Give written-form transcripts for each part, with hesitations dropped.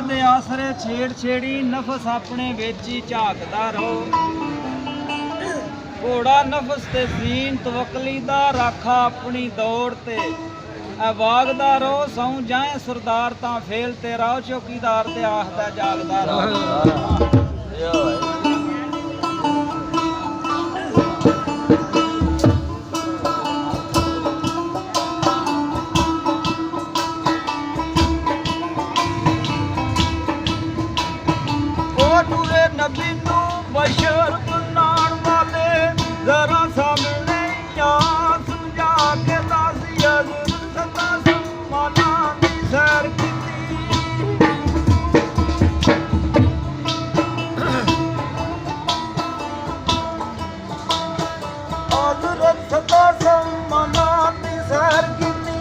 ਦੇ ਆਸਰੇ ਛੇੜ ਛੇੜੀ ਨਫਸ ਆਪਣੇ ਵਿੱਚ ਹੀ ਝਾਕਦਾ ਰਹੋ। ਘੋੜਾ ਨਫਸ ਤੇ ਜ਼ੀਨ ਤਵਕਲੀ ਦਾ ਰਾਖਾ ਆਪਣੀ ਦੌੜ ਤੇ ਵਾਗਦਾ ਰਹੋ। ਸੌਂ ਜਾਏ ਸਰਦਾਰ ਤਾਂ ਫੇਲ ਤੇਰਾ ਚੌਕੀਦਾਰ ਤੇ ਆਖਦਾ ਜਾਗਦਾ ਰਹੋ। ਨਬੀ ਨੂੰ ਬਸ਼ਰ ਬਣਾਉਣ ਵਾਲੇ ਜ਼ਰਾ ਸਾਹਮਣੇ ਯਾਰ ਸਮਝਾ ਕੇ ਦੱਸ ਯਜ਼ਰ ਸਤਾ ਸਮਾਨਾਂ ਦੀ ਸੈਰ ਕੀਤੀ। ਹਜ਼ਰਤ ਸਤਾ ਸਮਾਨਾਂ ਦੀ ਸੈਰ ਕੀਤੀ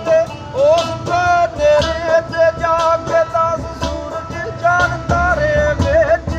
ਤੇ ਉਸ ਤੇ ਤੇਰੇ ਤੇ ਜਾ ਕੇ ਦੱਸ ਸੂਰਜ ਚਾਂਦ ਤਾਰੇ ਵਿੱਚ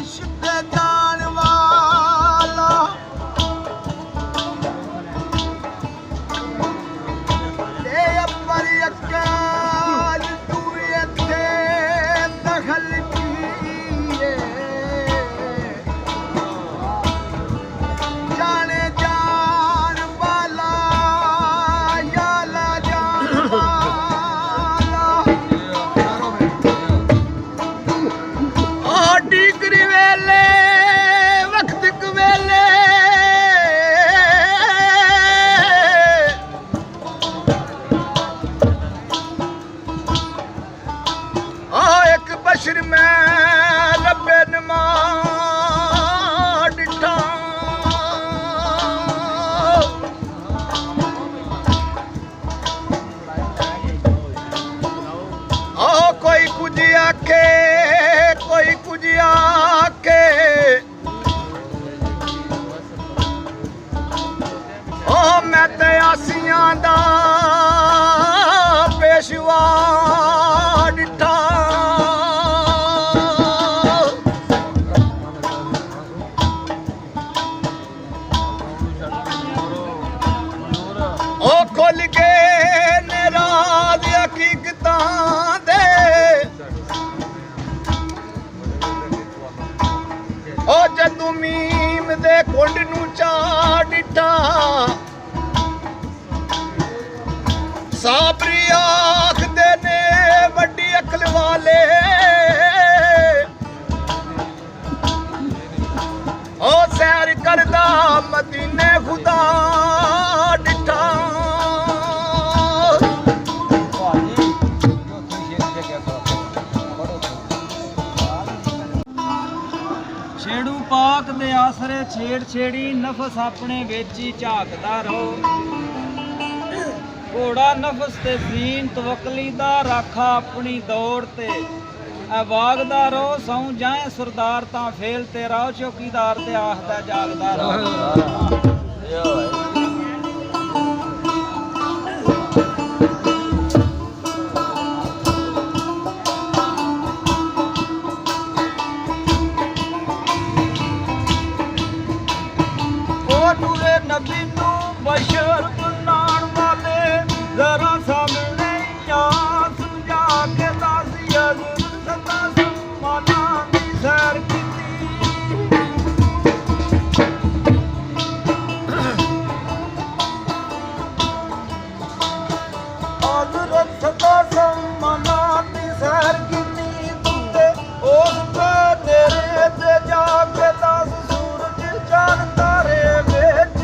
ਸਿੱਧੇ ਜਾਣ ਵਾਲਾ ਤੇ ਅੱਪਰ ਅਕਾਲ ਤੂੰ ਇੱਥੇ ਦਖਲ ਕੀਏ ਜਾਣੇ ਜਾਣ ਵਾਲਾ ਯਾਲਾ ਜਾਣ ਵਾਲਾ ਆ ਡਿਗਰੀ ਵੇਲੇ ਵਕਤ ਕਵੇਲੇ ਆ ਇੱਕ ਬਸ਼ਰ ਮੈਂ ਰੱਬੇ ਨਮਾ ਡਿਠਾ ਆ ਕੋਈ ਕੁਝ ਆਖੇ ਕੋਈ ਕੁਝ ਆਖੇ ਓ ਮੈਂ ਤੇ ਆਸੀਆਂ ਦਾ ਪੇਸ਼ਵਾ ਡਿਠਾ ਓ ਖੁੱਲ ਕੇ ਨਿਰਾਦ ਹਕੀਕਤਾਂ ਦੇ ਓ ਜਦੋਂ ਮੀਮ ਦੇ ਕੁੰਡ ਨੂੰ ਚਾ ਡਿੱਠਾ ਸਾਬਰੀ ਆਖਦੇ ਨੇ ਵੱਡੀ ਅਕਲ ਵਾਲੇ ਓ ਸੈਰ ਕਰਦਾ ਮਦੀਨੇ ਖੁਦਾ ਡਿੱਠਾ ਛੇੜੂ ਪਾਕ ਦੇ ਆਸਰੇ ਛੇੜ ਛੇੜੀ ਨਫਸ ਆਪਣੇ ਵਿੱਚ ਹੀ ਝਾਕਦਾ ਰਹੋ ਘੋੜਾ ਨਫਸ ਤੇ ਜ਼ੀਨ ਤਵਕਲੀ ਦਾ ਰਾਖਾ ਆਪਣੀ ਦੌੜ ਤੇ ਐ ਵਾਗਦਾ ਰਹੋ ਸੌਂ ਜਾਏ ਸਰਦਾਰ ਤਾਂ ਫੇਲ ਤੇਰਾ ਉਹ ਚੌਕੀਦਾਰ ਤੇ ਆਖਦਾ ਜਾਗਦਾ ਰਹੋ ਨੂਰੇ ਨਬੀ ਨੂੰ ਬਸ਼ਰ ਬਣਾਉਣ ਵਾਲੇ ਜ਼ਰਾ ਸਾਹਮਣੇ ਆ ਸਮਝਾ ਕੇ ਦੱਸ ਯਜ਼ਰ ਸਤਾ ਸਮਾਨਾਂ ਦੀ ਸੈਰ ਕੀਤੀ ਹਜ਼ਰਤ ਸਤਾ ਸਮਾਨਾਂ ਦੀ ਸੈਰ ਕੀਤੀ ਤੁੰਦੇ ਉਸ ਤੇ ਤੇਰੇ ਤੇ ਜਾ ਕੇ ਦੱਸ ਸੂਰਜ ਚਾਂਦ ਤਾਰੇ ਵਿੱਚ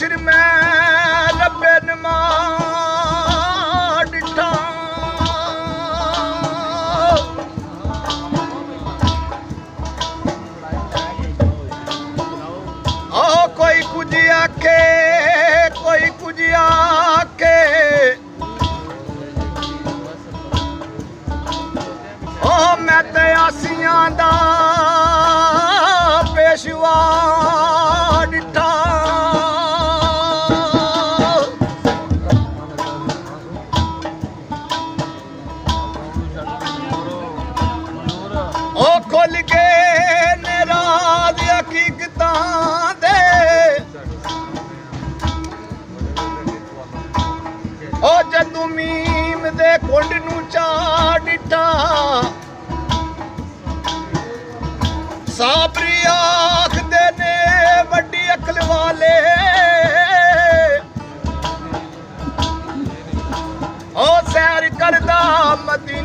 ਹਾਸ਼ਰ ਮੈਂ ਰੱਬੇ ਨਮਾ ਡਿਠਾ ਓ ਕੋਈ ਕੁਝ ਆਖੇ ਕੋਈ ਕੁਝ ਆਖੇ ਓ ਮੈਂ ਤੇ ਆਸੀਆਂ ਦਾ ਪੇਸ਼ਵਾ ਡਿਠਾ ਓ ਖੁੱਲ ਕੇ ਨੇ ਰਾਜ ਹਕੀਕਤਾਂ ਦੇ ਓ ਜਦੋਂ ਮੀਮ ਦੇ ਕੁੰਡ ਨੂੰ ਚਾ ਡਿਠਾ ਸਾਬਰੀ ਆਖਦੇ ਨੇ ਵੱਡੀ ਅਕਲ ਵਾਲੇ ਓ ਸੈਰ ਕਰਦਾ ਮਦੀ